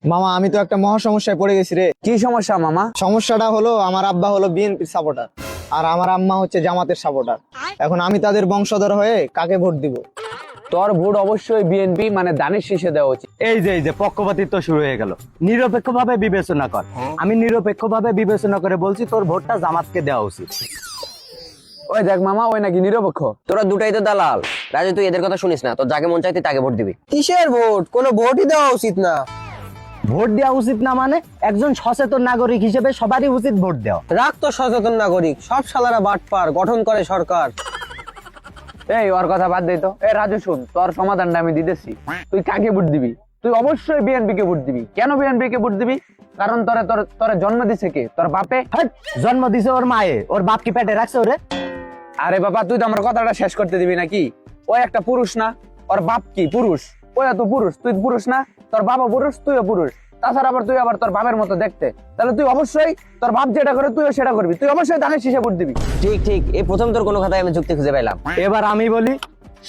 মামা আমি তো একটা মহা সমস্যায় পড়ে গেছি রে। কি সমস্যা মামা? সমস্যাটা হলো আমার আব্বা হলো বিএনপির সাপোর্টার আর আমার আম্মা হচ্ছে জামাতের সাপোর্টার। এখন আমি তাদের বংশধর হয়ে কাকে ভোট দিব? তোর ভোট অবশ্যই বিএনপি মানে দানের শীষে দেওয়া উচিত। এই যে পক্ষপাতিত্ব শুরু হয়ে গেল। নিরপেক্ষভাবে বিবেচনা কর। আমি নিরপেক্ষভাবে বিবেচনা করে বলছি তোর ভোটটা জামাতকে দেওয়া উচিত। ওই দেখ মামা, ওই নাকি নিরপেক্ষ। তোরা দুটাই তো দালাল। রাজু তুই এদের কথা শুনিস না, তোর যাকে মন চাই তুই তাকে ভোট দিবি। কিসের ভোট? কোনো ভোটই দেওয়া উচিত না। ভোট দেওয়া উচিত না মানে একজন সচেতন নাগরিক হিসেবে সবারই উচিত ভোট দেওয়া। রাখ তো সচেতন নাগরিক, সব শালারা বাটপার, গঠন করে সরকার। এই ওর কথা বাদ দে তো। এ রাজু শুন, তোর সমাধানটা আমি দিতেছি। তুই কাকে ভোট দিবি? তুই অবশ্যই বিএনপি কে ভোট দিবি। কেন বিএনপি কে ভোট দিবি? কারণ তোরে জন্ম দিছে কে? তোর বাপে। হ্যাট, জন্ম দিছে ওর মায়ে, ওর বাপ কি পেটে রাখছে ওরে? আরে বাবা, তুই তো আমার কথাটা শেষ করতে দিবি নাকি? ওই একটা পুরুষ না? ওর বাপ কি পুরুষ? ওই তো পুরুষ, তুই পুরুষ না? তোর বাবা পুরুষ, তুইও পুরুষ। তাছাড়া আবার তুই তোর বাপের মতো দেখতে। তাহলে তুই অবশ্যই তোর বাপ যেটা করে তুইও সেটা করবি। তুই অবশ্যই ধানের শীষে ভোট দিবি। ঠিক ঠিক, এই প্রথম তোর কোনো কথায় আমি যুক্তি খুঁজে পেলাম। এবার আমি বলি,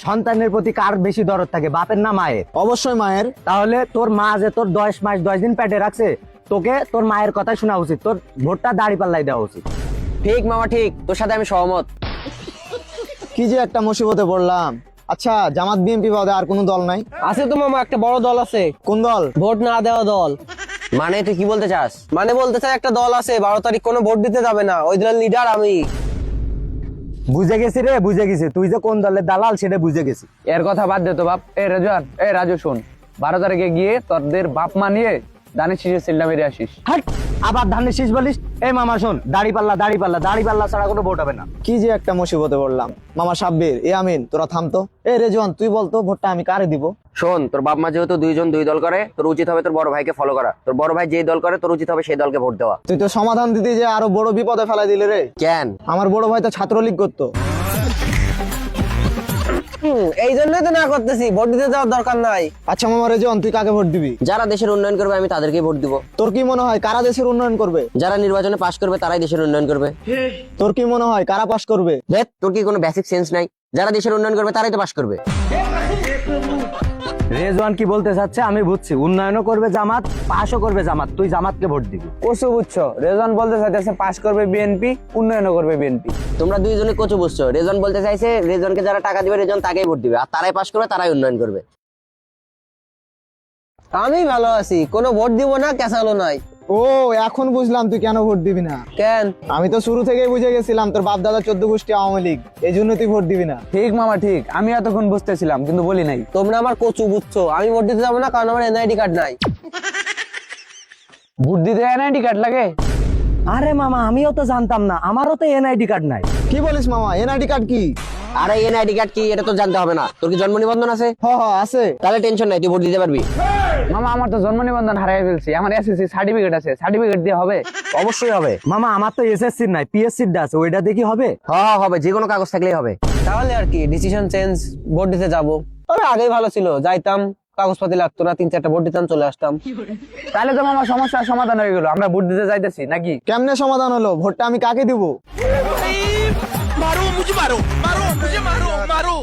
সন্তানের প্রতি কার বেশি দরদ থাকে, বাপের না মায়ের? অবশ্যই মায়ের। তাহলে তোর মা যে তোর 10 মাস 10 দিন পেটে রাখছে, তোকে তোর মায়ের কথা শোনা উচিত। তোর ভোটটা দাঁড়িপাল্লাই দেওয়া উচিত। ঠিক মামা ঠিক, তোর সাথে আমি সহমত। কি যে একটা মুসিবতে পড়লাম। আচ্ছা, জামাত বিএনপি বাদে আর কোনো দল নাই? আছে তো মামা, একটা বড় দল আছে। কোন দল? ভোট না দেওয়া দল। মানে তুই কি বলতে চাস? মানে বলতে চাই একটা দল আছে, 12 তারিখ কোনো ভোট দিতে যাবে না, ওই দলের লিডার আমি। বুঝে গেছি রে, বুঝে গেছি। তুই যে কোন দলের দালাল সেটা বুঝে গেছি। এর কথা বাদ দে তো বাপ। রাজু শুন, 12 তারিখে গিয়ে তোদের বাপ মা নিয়ে ধানের শীষে সিলটা মেরে আসিস। হাট, আবার ধানের শীষ বলিস? এই মামা শোন, দাড়িপাল্লা ছাড়া কোনো ভোট হবে না। কি যে একটা মুসিবতে পড়লাম। মামা সাব্বির, এ আমিন, তোরা থামতো। এ রেজওয়ান, তুই বলতো ভোটটা আমি কারে দিব? শোন, তোর বাপ মা যেহেতু দুইজন দুই দল করে, তোর উচিত হবে তোর বড় ভাইকে ফলো করা। তোর বড় ভাই যেই দল করে তোর উচিত হবে সেই দলকে ভোট দেওয়া। তুই তো সমাধান দিতে যে আরো বড় বিপদে ফেলাই দিলে রে। কেন? আমার বড় ভাই তো ছাত্রলীগ করতো। এই জন্যই তো না করতেছি, ভোট দিতে যাওয়ার দরকার নাই। আচ্ছা মামা রেজওয়ান, তুই কাকে ভোট দিবি? যারা দেশের উন্নয়ন করবে আমি তাদেরকেই ভোট দিব। তোর কি মনে হয় কারা দেশের উন্নয়ন করবে? যারা নির্বাচনে পাশ করবে তারাই দেশের উন্নয়ন করবে। তোর কি মনে হয় কারা পাস করবে? দেখ, তোর কি কোনো বেসিক সেন্স নাই? যারা দেশের উন্নয়ন করবে তারাই তো পাশ করবে। রেজওয়ান কি বলতে চাচ্ছে আমি বুঝছি। উন্নয়নও করবে জামাত, পাশও করবে জামাত। তুই জামাতকে ভোট দিবি। কসু বুঝছো? রেজন বলতে চাইতেছে পাস করবে বিএনপি, উন্নয়নও করবে বিএনপি। তোমরা দুইজনে কচু বুঝছো। রেজন বলতে চাইছে রেজনকে যারা টাকা দিবে রেজন তাকেই ভোট দিবে, আর তারাই পাশ করবে তারাই উন্নয়ন করবে। আমি ভালো আছি, কোনো ভোট দিব না, ক্যাসালো নাই। ও, এখন বুঝলাম তুই কেন ভোট দিবি না। কেন? আমি তো শুরু থেকেই বুঝে গেছিলাম তোর বাপ দাদা 14 গোষ্ঠী আওয়ামী লীগ, এই জন্য তুই ভোট দিবি না। ঠিক মামা ঠিক, আমি এতক্ষণ বুঝতেছিলাম কিন্তু বলি নাই। তোমরা আমার কচু বুঝছো। আমি ভোট দিতে যাবো না, কারণ আমার এনআইডি কার্ড নাই। ভোট দিতে এনআইডি কার্ড লাগে? আরে মামা, আমিও তো জানতাম না, আমারও তো এনআইডি কার্ড নাই। কি বলিস মামা, এনআইডি কার্ড কি? আর এই এনআইডি কার্ড কি এটা তো জানতে হবে না। তোর কি জন্ম নিবন্ধন আছে? হ হ আছে। তাহলে টেনশন নাই, তুই ভোট দিতে পারবি। মামা আমার তো জন্ম নিবন্ধন হারিয়ে ফেলছি। আমার এসএসসি সার্টিফিকেট আছে, সার্টিফিকেট দিয়ে হবে? অবশ্যই হবে। মামা আমার তো এসএসসি নাই, পিএসসি আছে, ওইটা দেখি হবে? হ্যাঁ হবে, যে কোনো কাগজ থাকলেই হবে। তাহলে আর কি, ডিসিশন চেঞ্জ, ভোট দিতে যাবো। তবে আগেই ভালো ছিল, যাইতাম, কাগজপাতি লাগতো না, 3-4টা ভোট দিতাম, চলে আসতাম। তাহলে তো মামা সমস্যার সমাধান হয়ে গেল। আমরা ভোট দিতে যাইতেছি নাকি? কেমনে সমাধান হলো? ভোটটা আমি কাকে দিব? मारो मुझे मारो मारो मुझे मारो मारो